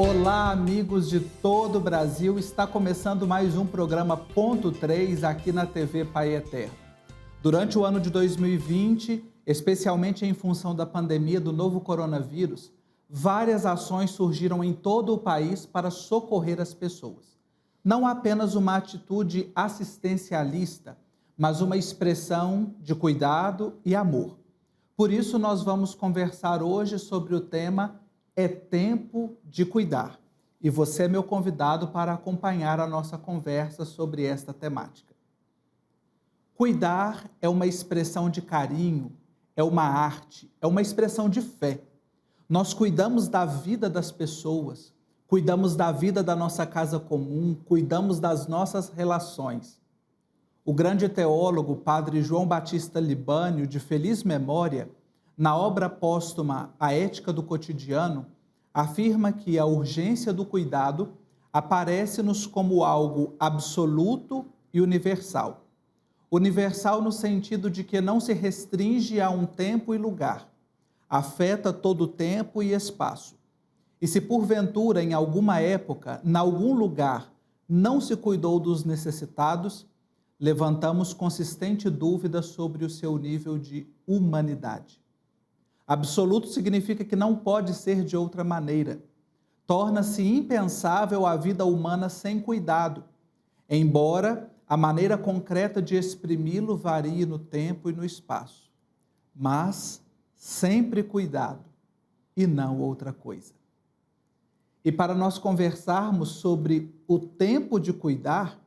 Olá, amigos de todo o Brasil. Está começando mais um programa Ponto 3 aqui na TV Pai Eterno. Durante o ano de 2020, especialmente em função da pandemia do novo coronavírus, várias ações surgiram em todo o país para socorrer as pessoas. Não apenas uma atitude assistencialista, mas uma expressão de cuidado e amor. Por isso, nós vamos conversar hoje sobre o tema É Tempo de Cuidar. E você é meu convidado para acompanhar a nossa conversa sobre esta temática. Cuidar é uma expressão de carinho, é uma arte, é uma expressão de fé. Nós cuidamos da vida das pessoas, cuidamos da vida da nossa casa comum, cuidamos das nossas relações. O grande teólogo, padre João Batista Libânio, de feliz memória, na obra póstuma A Ética do Cotidiano, afirma que a urgência do cuidado aparece-nos como algo absoluto e universal. Universal no sentido de que não se restringe a um tempo e lugar, afeta todo o tempo e espaço. E se porventura, em alguma época, em algum lugar, não se cuidou dos necessitados, levantamos consistente dúvida sobre o seu nível de humanidade. Absoluto significa que não pode ser de outra maneira. Torna-se impensável a vida humana sem cuidado, embora a maneira concreta de exprimi-lo varie no tempo e no espaço. Mas sempre cuidado e não outra coisa. E para nós conversarmos sobre o tempo de cuidar,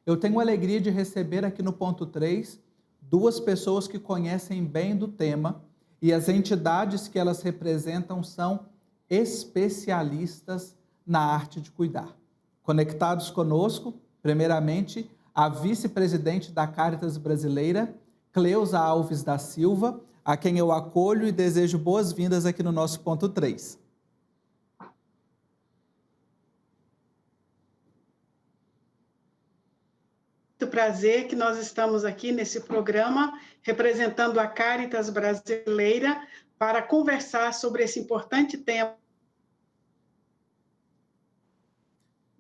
eu tenho a alegria de receber aqui no Ponto 3 duas pessoas que conhecem bem do tema e as entidades que elas representam são especialistas na arte de cuidar. Conectados conosco, primeiramente, a vice-presidente da Cáritas Brasileira, Cleusa Alves da Silva, a quem eu acolho e desejo boas-vindas aqui no nosso Ponto 3. Muito prazer que nós estamos aqui nesse programa representando a Cáritas Brasileira para conversar sobre esse importante tema.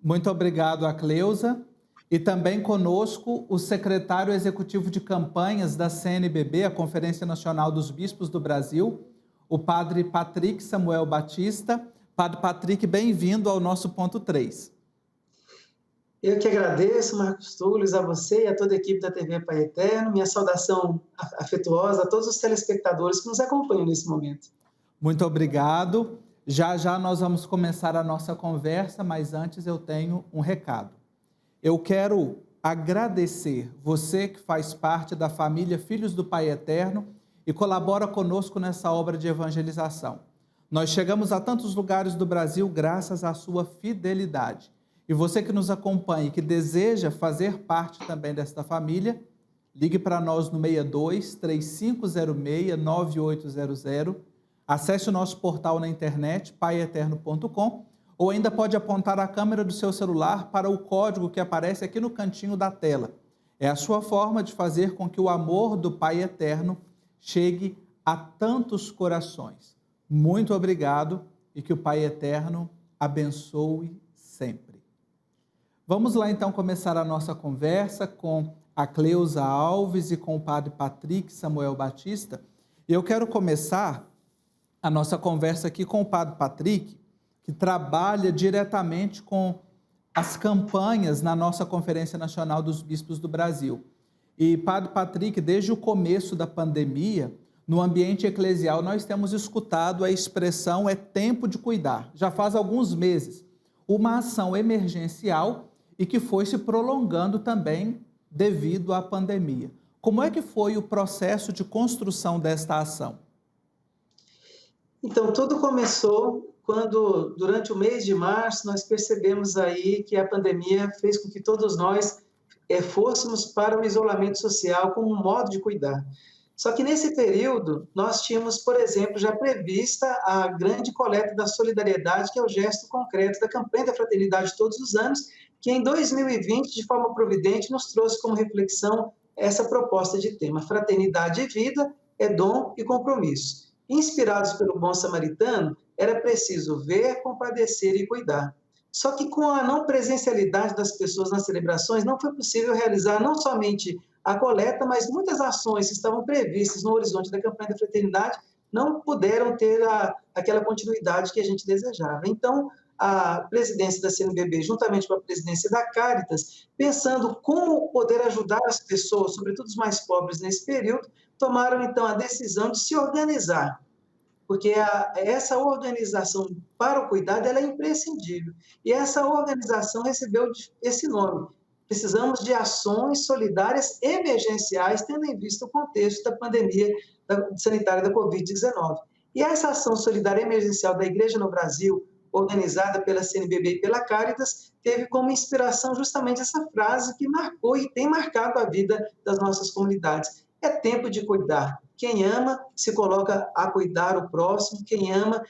Muito obrigado a Cleusa. E também conosco o secretário executivo de campanhas da CNBB, a Conferência Nacional dos Bispos do Brasil, o padre Patrick Samuel Batista. Padre Patrick, bem-vindo ao nosso Ponto 3. Eu que agradeço, Marcos Túlio, a você e a toda a equipe da TV Pai Eterno. Minha saudação afetuosa a todos os telespectadores que nos acompanham nesse momento. Muito obrigado. Já nós vamos começar a nossa conversa, mas antes eu tenho um recado. Eu quero agradecer você que faz parte da família Filhos do Pai Eterno e colabora conosco nessa obra de evangelização. Nós chegamos a tantos lugares do Brasil graças à sua fidelidade. E você que nos acompanha e que deseja fazer parte também desta família, ligue para nós no 62-3506-9800, acesse o nosso portal na internet, paieterno.com, ou ainda pode apontar a câmera do seu celular para o código que aparece aqui no cantinho da tela. É a sua forma de fazer com que o amor do Pai Eterno chegue a tantos corações. Muito obrigado e que o Pai Eterno abençoe sempre. Vamos lá então começar a nossa conversa com a Cleusa Alves e com o padre Patrick Samuel Batista. Eu quero começar a nossa conversa aqui com o padre Patrick, que trabalha diretamente com as campanhas na nossa Conferência Nacional dos Bispos do Brasil. E, padre Patrick, desde o começo da pandemia, no ambiente eclesial, nós temos escutado a expressão é tempo de cuidar. Já faz alguns meses. Uma ação emergencial e que foi se prolongando também devido à pandemia. Como é que foi o processo de construção desta ação? Então, tudo começou quando, durante o mês de março, nós percebemos aí que a pandemia fez com que todos nós fôssemos para o isolamento social como um modo de cuidar. Só que nesse período, nós tínhamos, por exemplo, já prevista a grande coleta da solidariedade, que é o gesto concreto da campanha da fraternidade todos os anos, que em 2020, de forma providente, nos trouxe como reflexão essa proposta de tema: fraternidade e vida é dom e compromisso. Inspirados pelo bom samaritano, era preciso ver, compadecer e cuidar. Só que com a não presencialidade das pessoas nas celebrações, não foi possível realizar não somente a coleta, mas muitas ações que estavam previstas no horizonte da campanha da fraternidade não puderam ter aquela continuidade que a gente desejava. Então, a presidência da CNBB, juntamente com a presidência da Cáritas, pensando como poder ajudar as pessoas, sobretudo os mais pobres nesse período, tomaram então a decisão de se organizar, porque essa organização para o cuidado ela é imprescindível. E essa organização recebeu esse nome. Precisamos de ações solidárias emergenciais, tendo em vista o contexto da pandemia sanitária da Covid-19. E essa ação solidária emergencial da Igreja no Brasil, organizada pela CNBB e pela Cáritas, teve como inspiração justamente essa frase que marcou e tem marcado a vida das nossas comunidades. É tempo de cuidar. Quem ama se coloca a cuidar o próximo, quem ama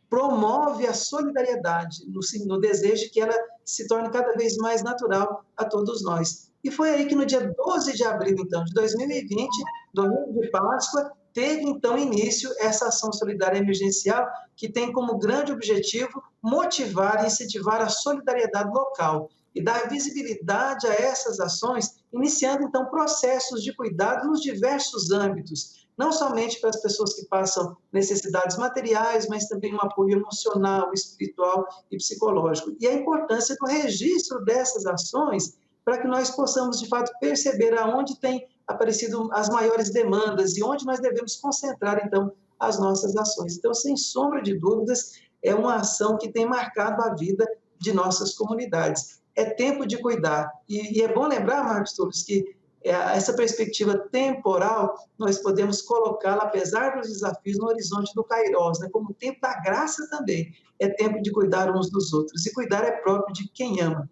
promove a solidariedade no desejo que ela se torne cada vez mais natural a todos nós. E foi aí que no dia 12 de abril, então, de 2020, domingo de Páscoa, teve, então, início essa ação solidária emergencial que tem como grande objetivo motivar e incentivar a solidariedade local e dar visibilidade a essas ações, iniciando, então, processos de cuidado nos diversos âmbitos, não somente para as pessoas que passam necessidades materiais, mas também um apoio emocional, espiritual e psicológico. E a importância do registro dessas ações para que nós possamos, de fato, perceber aonde tem aparecido as maiores demandas e onde nós devemos concentrar, então, as nossas ações. Então, sem sombra de dúvidas, é uma ação que tem marcado a vida de nossas comunidades. É tempo de cuidar. E é bom lembrar, Marcos Touros, que essa perspectiva temporal, nós podemos colocá-la, apesar dos desafios, no horizonte do Kairos, né? Como o tempo da graça também. É tempo de cuidar uns dos outros. E cuidar é próprio de quem ama.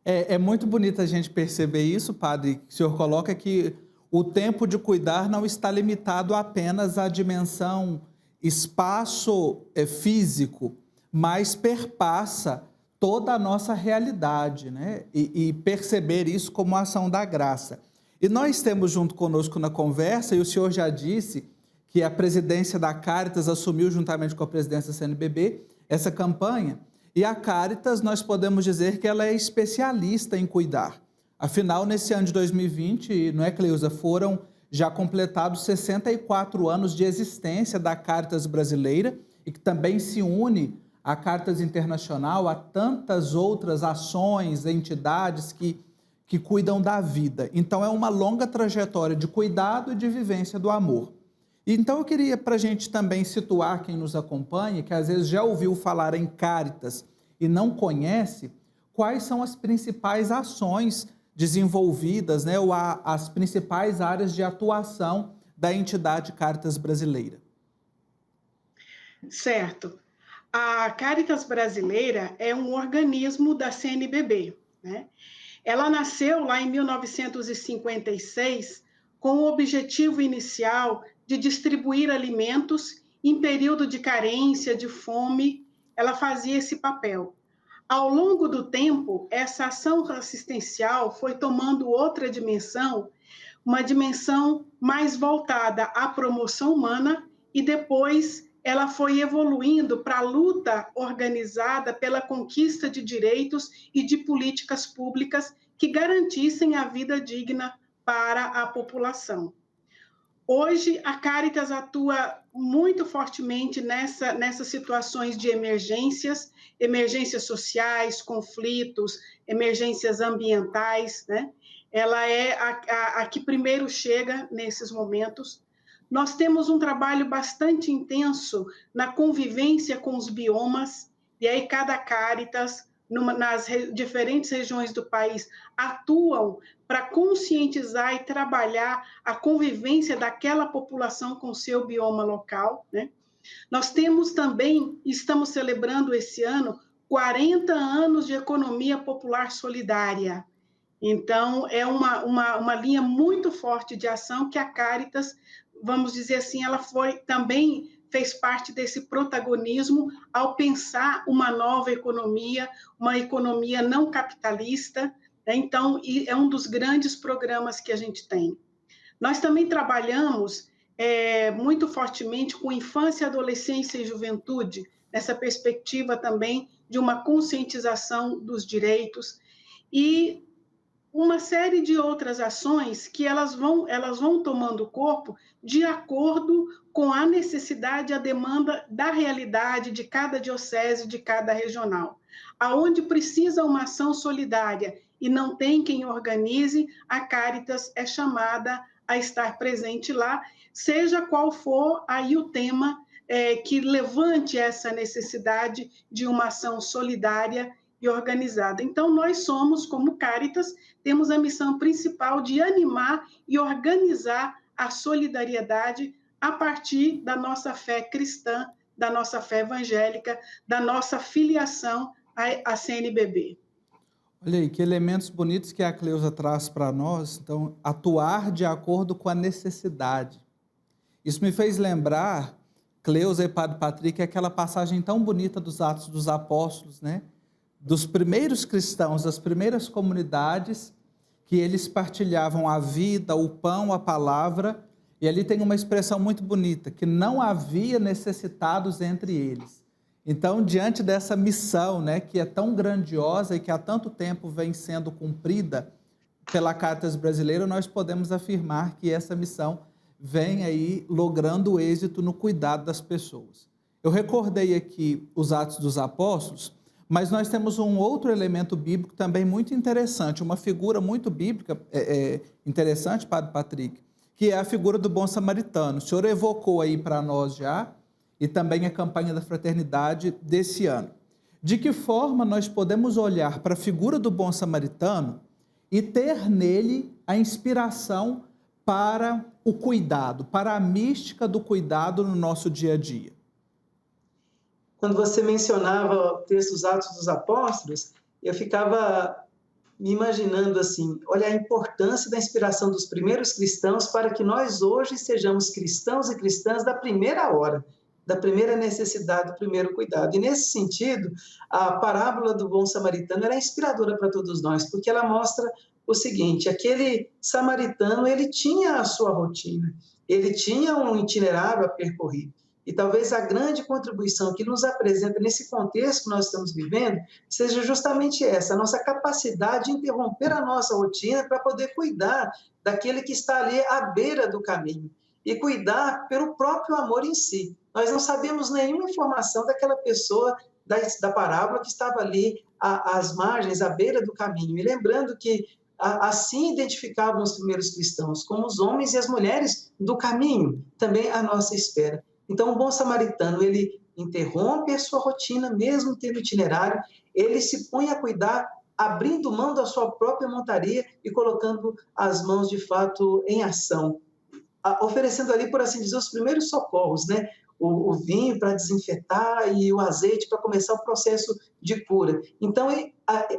É muito bonito a gente perceber isso, padre. O senhor coloca que o tempo de cuidar não está limitado apenas à dimensão espaço físico, mas perpassa toda a nossa realidade, né? E perceber isso como ação da graça. E nós temos junto conosco na conversa, e o senhor já disse que a presidência da Cáritas assumiu juntamente com a presidência da CNBB essa campanha, e a Cáritas nós podemos dizer que ela é especialista em cuidar. Afinal, nesse ano de 2020, não é, Cleusa, foram já completados 64 anos de existência da Cáritas brasileira, e que também se une a Cáritas Internacional, a tantas outras ações, entidades que cuidam da vida. Então, é uma longa trajetória de cuidado e de vivência do amor. Então, eu queria, para a gente também situar quem nos acompanha, que às vezes já ouviu falar em Cáritas e não conhece, quais são as principais ações desenvolvidas, né, ou as principais áreas de atuação da entidade Cáritas brasileira. Certo. A Cáritas Brasileira é um organismo da CNBB, né? Ela nasceu lá em 1956 com o objetivo inicial de distribuir alimentos em período de carência, de fome. Ela fazia esse papel. Ao longo do tempo, essa ação assistencial foi tomando outra dimensão, uma dimensão mais voltada à promoção humana, e depois ela foi evoluindo para a luta organizada pela conquista de direitos e de políticas públicas que garantissem a vida digna para a população. Hoje, a Cáritas atua muito fortemente nessas situações de emergências sociais, conflitos, emergências ambientais, né? Ela é a que primeiro chega nesses momentos. Nós temos um trabalho bastante intenso na convivência com os biomas, e aí cada Cáritas, nas diferentes regiões do país, atuam para conscientizar e trabalhar a convivência daquela população com o seu bioma local, né? Nós temos também, estamos celebrando esse ano, 40 anos de economia popular solidária. Então, é uma linha muito forte de ação que a Cáritas, vamos dizer assim, ela também fez parte desse protagonismo ao pensar uma nova economia, uma economia não capitalista, né? Então, é um dos grandes programas que a gente tem. Nós também trabalhamos muito fortemente com infância, adolescência e juventude, nessa perspectiva também de uma conscientização dos direitos e uma série de outras ações que elas vão tomando corpo de acordo com a necessidade, a demanda da realidade de cada diocese, de cada regional. Aonde precisa uma ação solidária e não tem quem organize, a Caritas é chamada a estar presente lá, seja qual for aí o tema que levante essa necessidade de uma ação solidária e organizada. Então, nós somos, como Caritas, temos a missão principal de animar e organizar a solidariedade a partir da nossa fé cristã, da nossa fé evangélica, da nossa filiação à CNBB. Olha aí, que elementos bonitos que a Cleusa traz para nós. Então, atuar de acordo com a necessidade. Isso me fez lembrar, Cleusa e Padre Patrick, aquela passagem tão bonita dos Atos dos Apóstolos, né? Dos primeiros cristãos, das primeiras comunidades, que eles partilhavam a vida, o pão, a palavra, e ali tem uma expressão muito bonita, que não havia necessitados entre eles. Então, diante dessa missão, né, que é tão grandiosa e que há tanto tempo vem sendo cumprida pela Caritas brasileira, nós podemos afirmar que essa missão vem aí logrando êxito no cuidado das pessoas. Eu recordei aqui os Atos dos Apóstolos, mas nós temos um outro elemento bíblico também muito interessante, uma figura muito bíblica interessante, Padre Patrick, que é a figura do bom samaritano. O senhor evocou aí para nós já, e também a campanha da fraternidade desse ano. De que forma nós podemos olhar para a figura do bom samaritano e ter nele a inspiração para o cuidado, para a mística do cuidado no nosso dia a dia? Quando você mencionava o texto dos Atos dos Apóstolos, eu ficava me imaginando assim, olha a importância da inspiração dos primeiros cristãos para que nós hoje sejamos cristãos e cristãs da primeira hora, da primeira necessidade, do primeiro cuidado. E nesse sentido, a parábola do bom samaritano é inspiradora para todos nós, porque ela mostra o seguinte, aquele samaritano, ele tinha a sua rotina, ele tinha um itinerário a percorrer. E talvez a grande contribuição que nos apresenta nesse contexto que nós estamos vivendo seja justamente essa, a nossa capacidade de interromper a nossa rotina para poder cuidar daquele que está ali à beira do caminho e cuidar pelo próprio amor em si. Nós não sabemos nenhuma informação daquela pessoa da parábola que estava ali às margens, à beira do caminho. E lembrando que assim identificavam os primeiros cristãos, como os homens e as mulheres do caminho, também à nossa espera. Então, o bom samaritano, ele interrompe a sua rotina, mesmo tendo itinerário, ele se põe a cuidar, abrindo mão da sua própria montaria e colocando as mãos, de fato, em ação, oferecendo ali, por assim dizer, os primeiros socorros, né? O vinho para desinfetar e o azeite para começar o processo de cura. Então,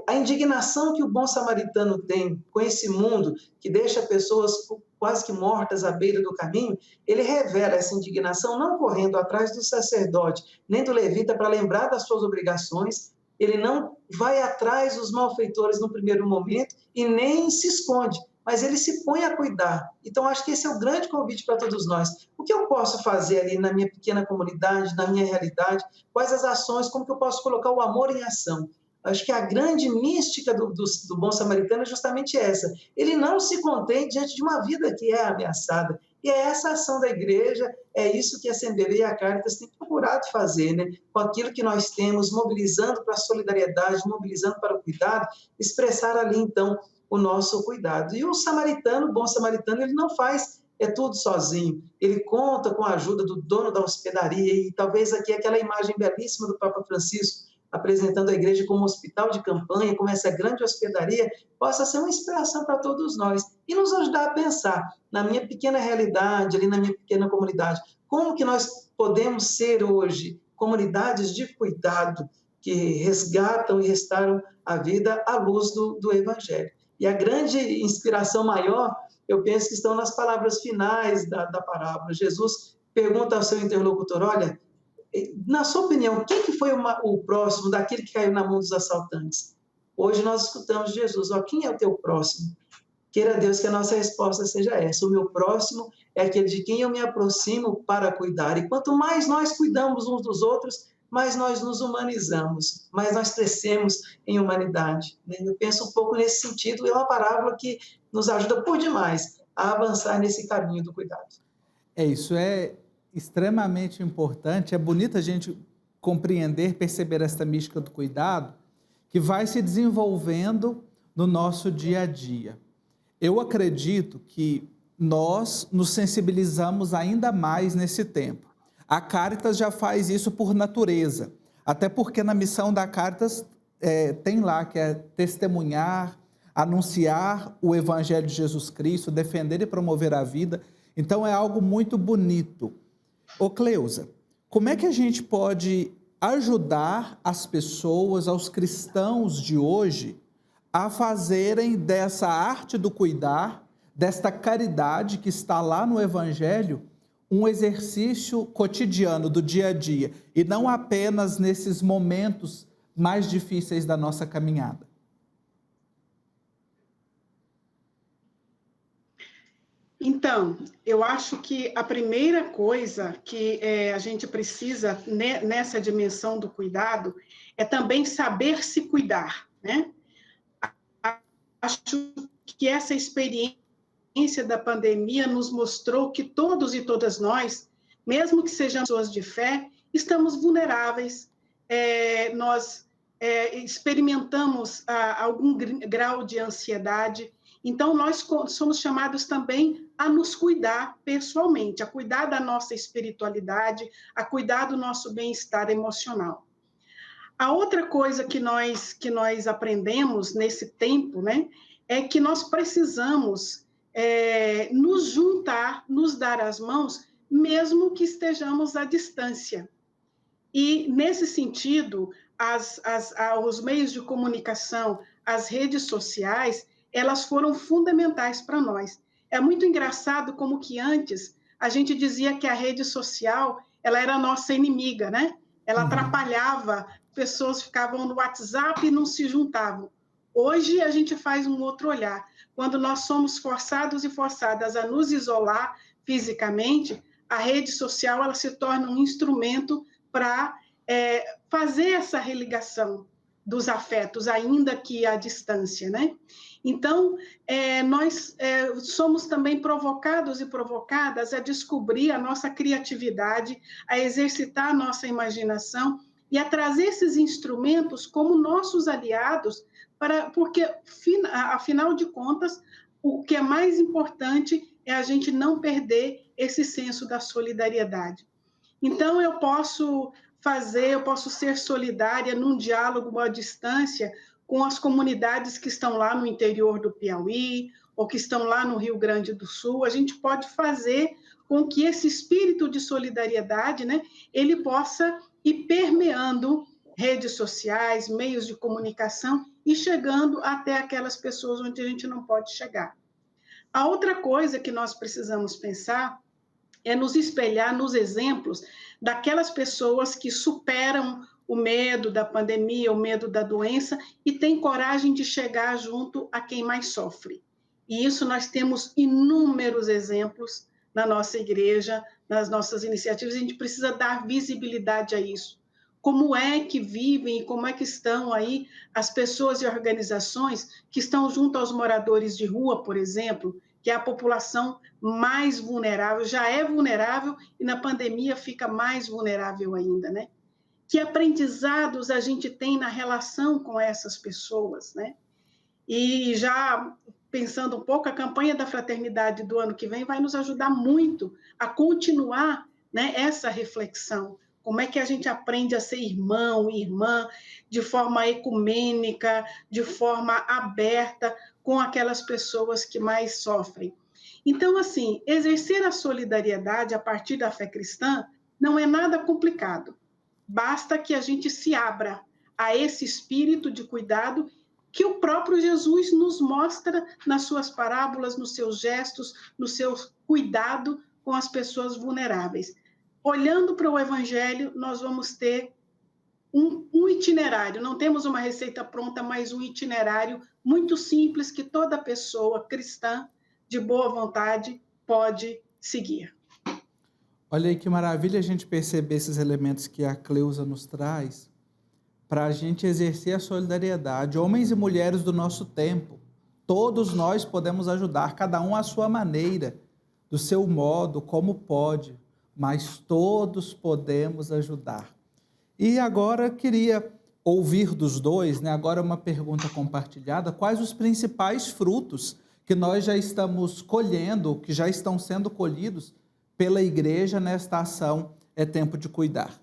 a indignação que o bom samaritano tem com esse mundo, que deixa pessoas quase que mortas à beira do caminho, ele revela essa indignação não correndo atrás do sacerdote, nem do levita para lembrar das suas obrigações, ele não vai atrás dos malfeitores no primeiro momento e nem se esconde, mas ele se põe a cuidar. Então, acho que esse é o grande convite para todos nós. O que eu posso fazer ali na minha pequena comunidade, na minha realidade? Quais as ações? Como que eu posso colocar o amor em ação? Acho que a grande mística do bom samaritano é justamente essa. Ele não se contém diante de uma vida que é ameaçada. E é essa ação da igreja, é isso que a CNBB e a Caritas têm procurado fazer, né? Com aquilo que nós temos, mobilizando para a solidariedade, mobilizando para o cuidado, expressar ali, então, o nosso cuidado. E o samaritano, o bom samaritano, ele não faz tudo sozinho. Ele conta com a ajuda do dono da hospedaria e talvez aqui aquela imagem belíssima do Papa Francisco apresentando a igreja como um hospital de campanha, como essa grande hospedaria, possa ser uma inspiração para todos nós e nos ajudar a pensar na minha pequena realidade, ali na minha pequena comunidade, como que nós podemos ser hoje comunidades de cuidado que resgatam e restauram a vida à luz do Evangelho. E a grande inspiração maior, eu penso que estão nas palavras finais da parábola. Jesus pergunta ao seu interlocutor, olha, na sua opinião, quem que foi o próximo daquele que caiu na mão dos assaltantes? Hoje nós escutamos de Jesus, quem é o teu próximo? Queira Deus que a nossa resposta seja essa, o meu próximo é aquele de quem eu me aproximo para cuidar. E quanto mais nós cuidamos uns dos outros, mais nós nos humanizamos, mais nós crescemos em humanidade, né? Eu penso um pouco nesse sentido, é uma parábola que nos ajuda por demais a avançar nesse caminho do cuidado. Isso é extremamente importante. É bonito a gente compreender, perceber esta mística do cuidado que vai se desenvolvendo no nosso dia a dia. Eu acredito que nós nos sensibilizamos ainda mais nesse tempo. A Caritas já faz isso por natureza, até porque na missão da Caritas tem lá que é testemunhar, anunciar o Evangelho de Jesus Cristo, defender e promover a vida. Então é algo muito bonito. Ô Cleusa, como é que a gente pode ajudar as pessoas, aos cristãos de hoje, a fazerem dessa arte do cuidar, desta caridade que está lá no Evangelho, um exercício cotidiano do dia a dia, e não apenas nesses momentos mais difíceis da nossa caminhada? Então, eu acho que a primeira coisa que a gente precisa nessa dimensão do cuidado é também saber se cuidar, né? Acho que essa experiência da pandemia nos mostrou que todos e todas nós, mesmo que sejamos pessoas de fé, estamos vulneráveis, nós experimentamos algum grau de ansiedade. Então, nós somos chamados também a nos cuidar pessoalmente, a cuidar da nossa espiritualidade, a cuidar do nosso bem-estar emocional. A outra coisa que nós aprendemos nesse tempo, né, é que nós precisamos nos juntar, nos dar as mãos, mesmo que estejamos à distância. E, nesse sentido, os meios de comunicação, as redes sociais, elas foram fundamentais para nós. É muito engraçado como que antes a gente dizia que a rede social ela era a nossa inimiga, né? Ela atrapalhava, pessoas ficavam no WhatsApp e não se juntavam. Hoje a gente faz um outro olhar. Quando nós somos forçados e forçadas a nos isolar fisicamente, a rede social ela se torna um instrumento para fazer essa religação dos afetos, ainda que à distância, né? Então, nós somos também provocados e provocadas a descobrir a nossa criatividade, a exercitar a nossa imaginação e a trazer esses instrumentos como nossos aliados, porque, afinal de contas, o que é mais importante é a gente não perder esse senso da solidariedade. Então, eu posso ser solidária num diálogo à distância com as comunidades que estão lá no interior do Piauí, ou que estão lá no Rio Grande do Sul. A gente pode fazer com que esse espírito de solidariedade, né, ele possa ir permeando redes sociais, meios de comunicação e chegando até aquelas pessoas onde a gente não pode chegar. A outra coisa que nós precisamos pensar é nos espelhar nos exemplos daquelas pessoas que superam o medo da pandemia, o medo da doença e têm coragem de chegar junto a quem mais sofre. E isso nós temos inúmeros exemplos na nossa igreja, nas nossas iniciativas, a gente precisa dar visibilidade a isso. Como é que vivem e como é que estão aí as pessoas e organizações que estão junto aos moradores de rua, por exemplo, que é a população mais vulnerável, já é vulnerável e na pandemia fica mais vulnerável ainda, né? Que aprendizados a gente tem na relação com essas pessoas, né? E já pensando um pouco, a campanha da fraternidade do ano que vem vai nos ajudar muito a continuar, né, essa reflexão. Como é que a gente aprende a ser irmão, irmã, de forma ecumênica, de forma aberta, com aquelas pessoas que mais sofrem. Então, assim, exercer a solidariedade a partir da fé cristã não é nada complicado. Basta que a gente se abra a esse espírito de cuidado que o próprio Jesus nos mostra nas suas parábolas, nos seus gestos, no seu cuidado com as pessoas vulneráveis. Olhando para o Evangelho, nós vamos ter um itinerário, não temos uma receita pronta, mas um itinerário muito simples que toda pessoa cristã de boa vontade pode seguir. Olha aí que maravilha a gente perceber esses elementos que a Cleusa nos traz para a gente exercer a solidariedade. Homens e mulheres do nosso tempo, todos nós podemos ajudar, cada um à sua maneira, do seu modo, como pode, mas todos podemos ajudar. E agora eu queria ouvir dos dois, né? Agora uma pergunta compartilhada, quais os principais frutos que nós já estamos colhendo, que já estão sendo colhidos pela igreja nesta ação É Tempo de Cuidar?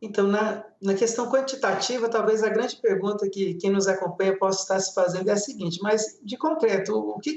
Então, na questão quantitativa, talvez a grande pergunta que quem nos acompanha possa estar se fazendo é a seguinte, mas de concreto, o que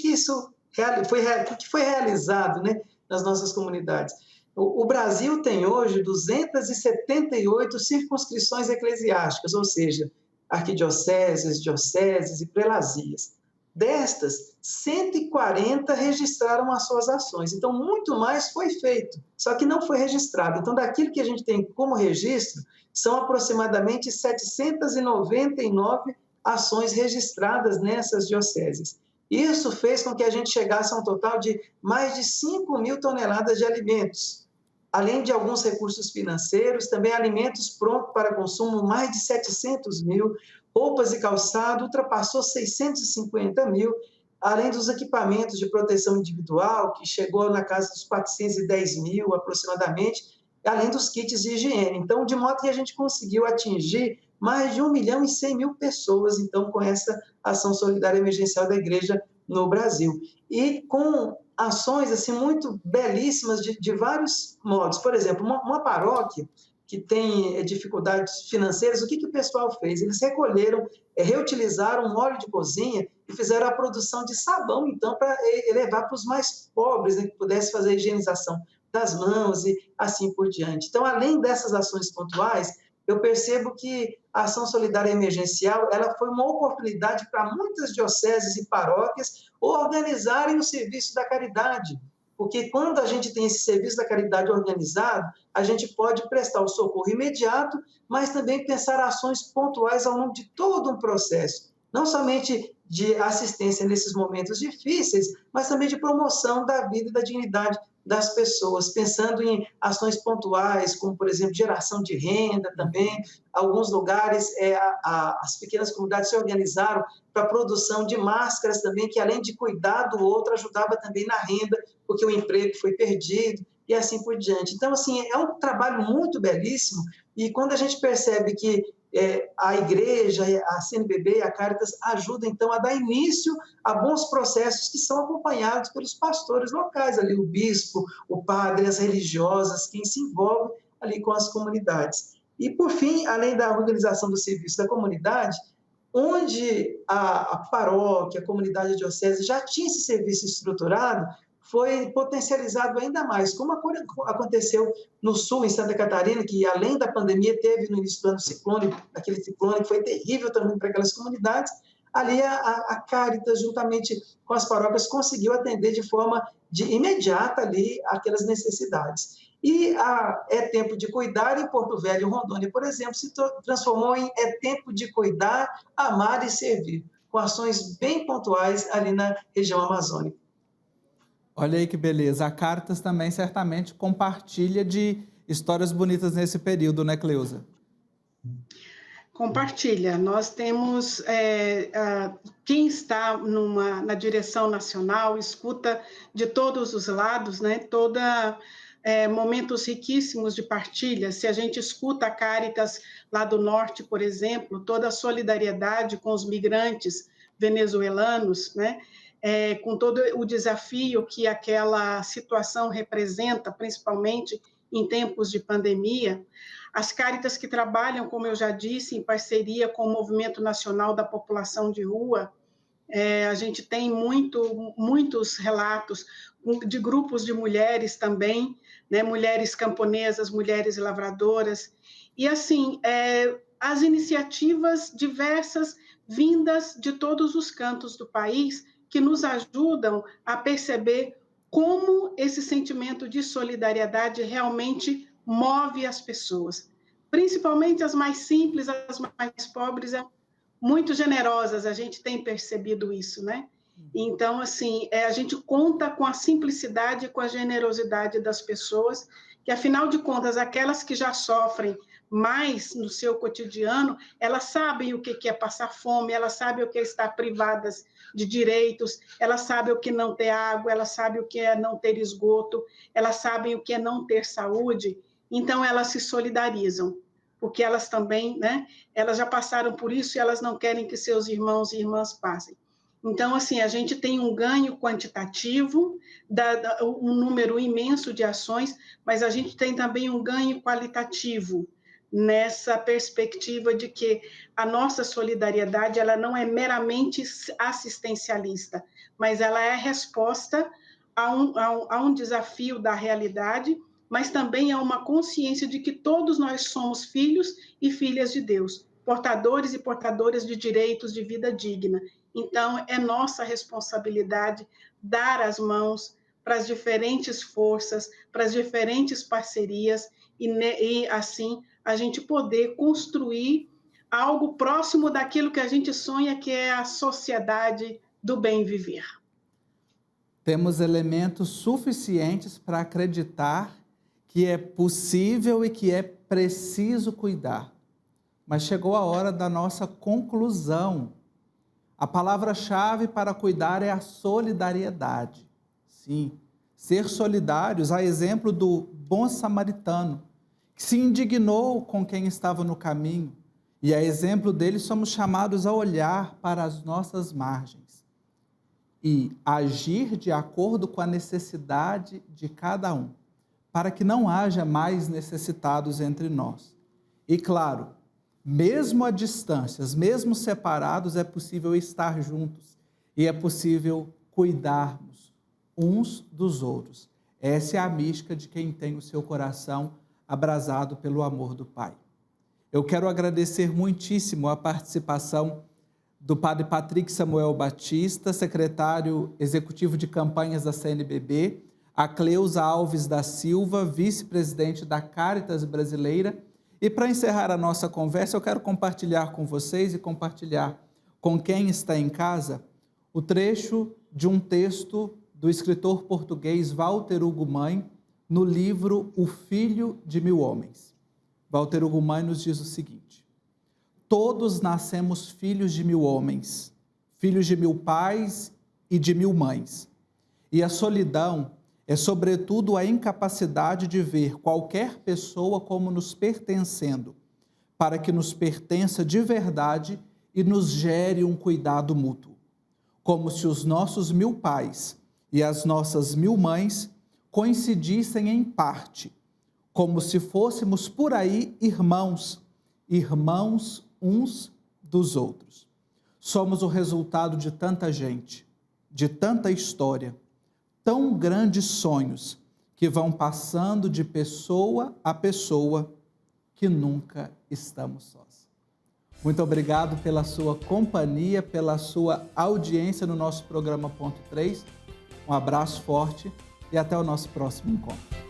foi realizado, né, nas nossas comunidades? O Brasil tem hoje 278 circunscrições eclesiásticas, ou seja, arquidioceses, dioceses e prelazias. Destas, 140 registraram as suas ações. Então, muito mais foi feito, só que não foi registrado. Então, daquilo que a gente tem como registro, são aproximadamente 799 ações registradas nessas dioceses. Isso fez com que a gente chegasse a um total de mais de 5.000 toneladas de alimentos, além de alguns recursos financeiros, também alimentos prontos para consumo, mais de 700 mil, roupas e calçado, ultrapassou 650 mil, além dos equipamentos de proteção individual, que chegou na casa dos 410 mil aproximadamente, além dos kits de higiene. Então, de modo que a gente conseguiu atingir mais de 1.100.000 pessoas, então, com essa ação solidária emergencial da igreja no Brasil. E com ações assim muito belíssimas de vários modos. Por exemplo, uma paróquia que tem dificuldades financeiras, o que o pessoal fez? Eles reutilizaram um óleo de cozinha e fizeram a produção de sabão, então, para levar para os mais pobres, né, que pudessem fazer a higienização das mãos e assim por diante. Então, além dessas ações pontuais, eu percebo que a ação solidária emergencial ela foi uma oportunidade para muitas dioceses e paróquias organizarem o serviço da caridade, porque quando a gente tem esse serviço da caridade organizado, a gente pode prestar o socorro imediato, mas também pensar ações pontuais ao longo de todo um processo, não somente de assistência nesses momentos difíceis, mas também de promoção da vida e da dignidade das pessoas, pensando em ações pontuais, como, por exemplo, geração de renda também. Alguns lugares, as pequenas comunidades se organizaram para a produção de máscaras também, que além de cuidar do outro, ajudava também na renda, porque o emprego foi perdido, e assim por diante. Então, assim, é um trabalho muito belíssimo, e quando a gente percebe que a igreja, a CNBB e a Caritas ajudam, então, a dar início a bons processos que são acompanhados pelos pastores locais, ali o bispo, o padre, as religiosas, quem se envolve ali com as comunidades. E, por fim, além da organização do serviço da comunidade, onde a paróquia, a comunidade diocese já tinha esse serviço estruturado, foi potencializado ainda mais, como aconteceu no sul, em Santa Catarina, que além da pandemia teve no início do ano ciclone, aquele ciclone que foi terrível também para aquelas comunidades, ali a Caritas, juntamente com as paróquias, conseguiu atender de forma imediata ali aquelas necessidades. E a É Tempo de Cuidar, em Porto Velho, Rondônia, por exemplo, se transformou em É Tempo de Cuidar, Amar e Servir, com ações bem pontuais ali na região amazônica. Olha aí que beleza. A Caritas também certamente compartilha de histórias bonitas nesse período, né, Cleusa? Compartilha. Nós temos quem está na direção nacional, escuta de todos os lados, né? Momentos riquíssimos de partilha. Se a gente escuta a Caritas lá do norte, por exemplo, toda a solidariedade com os migrantes venezuelanos, né? Com todo o desafio que aquela situação representa, principalmente em tempos de pandemia. As Caritas que trabalham, como eu já disse, em parceria com o Movimento Nacional da População de Rua, a gente tem muitos relatos de grupos de mulheres também, né? Mulheres camponesas, mulheres lavradoras, e assim, as iniciativas diversas vindas de todos os cantos do país que nos ajudam a perceber como esse sentimento de solidariedade realmente move as pessoas, principalmente as mais simples, as mais pobres, muito generosas, a gente tem percebido isso, né? Então, assim, a gente conta com a simplicidade e com a generosidade das pessoas, que, afinal de contas, aquelas que já sofrem mais no seu cotidiano, elas sabem o que é passar fome, elas sabem o que é estar privadas de direitos, elas sabem o que é não ter água, elas sabem o que é não ter esgoto, elas sabem o que é não ter saúde, então elas se solidarizam, porque elas também, né, elas já passaram por isso e elas não querem que seus irmãos e irmãs passem. Então, assim, a gente tem um ganho quantitativo, um número imenso de ações, mas a gente tem também um ganho qualitativo, nessa perspectiva de que a nossa solidariedade ela não é meramente assistencialista, mas ela é resposta a um desafio da realidade, mas também a uma consciência de que todos nós somos filhos e filhas de Deus, portadores e portadoras de direitos de vida digna. Então, é nossa responsabilidade dar as mãos para as diferentes forças, para as diferentes parcerias, e assim, a gente poder construir algo próximo daquilo que a gente sonha, que é a sociedade do bem viver. Temos elementos suficientes para acreditar que é possível e que é preciso cuidar. Mas chegou a hora da nossa conclusão. A palavra-chave para cuidar é a solidariedade. Sim, ser solidários, a exemplo do bom samaritano, que se indignou com quem estava no caminho, e a exemplo dele somos chamados a olhar para as nossas margens e agir de acordo com a necessidade de cada um, para que não haja mais necessitados entre nós. E claro, mesmo a distâncias, mesmo separados, é possível estar juntos e é possível cuidarmos uns dos outros. Essa é a mística de quem tem o seu coração abrasado pelo amor do Pai. Eu quero agradecer muitíssimo a participação do Padre Patrick Samuel Batista, secretário executivo de campanhas da CNBB, a Cleusa Alves da Silva, vice-presidente da Cáritas Brasileira. E para encerrar a nossa conversa, eu quero compartilhar com vocês e compartilhar com quem está em casa o trecho de um texto do escritor português Walter Hugo Mãe, no livro O Filho de Mil Homens. Walter Hugo Mãe nos diz o seguinte: todos nascemos filhos de mil homens, filhos de mil pais e de mil mães. E a solidão é, sobretudo, a incapacidade de ver qualquer pessoa como nos pertencendo, para que nos pertença de verdade e nos gere um cuidado mútuo. Como se os nossos mil pais e as nossas mil mães coincidissem em parte, como se fôssemos por aí irmãos, irmãos uns dos outros. Somos o resultado de tanta gente, de tanta história, tão grandes sonhos que vão passando de pessoa a pessoa, que nunca estamos sós. Muito obrigado pela sua companhia, pela sua audiência no nosso programa Ponto 3. Um abraço forte e até o nosso próximo encontro.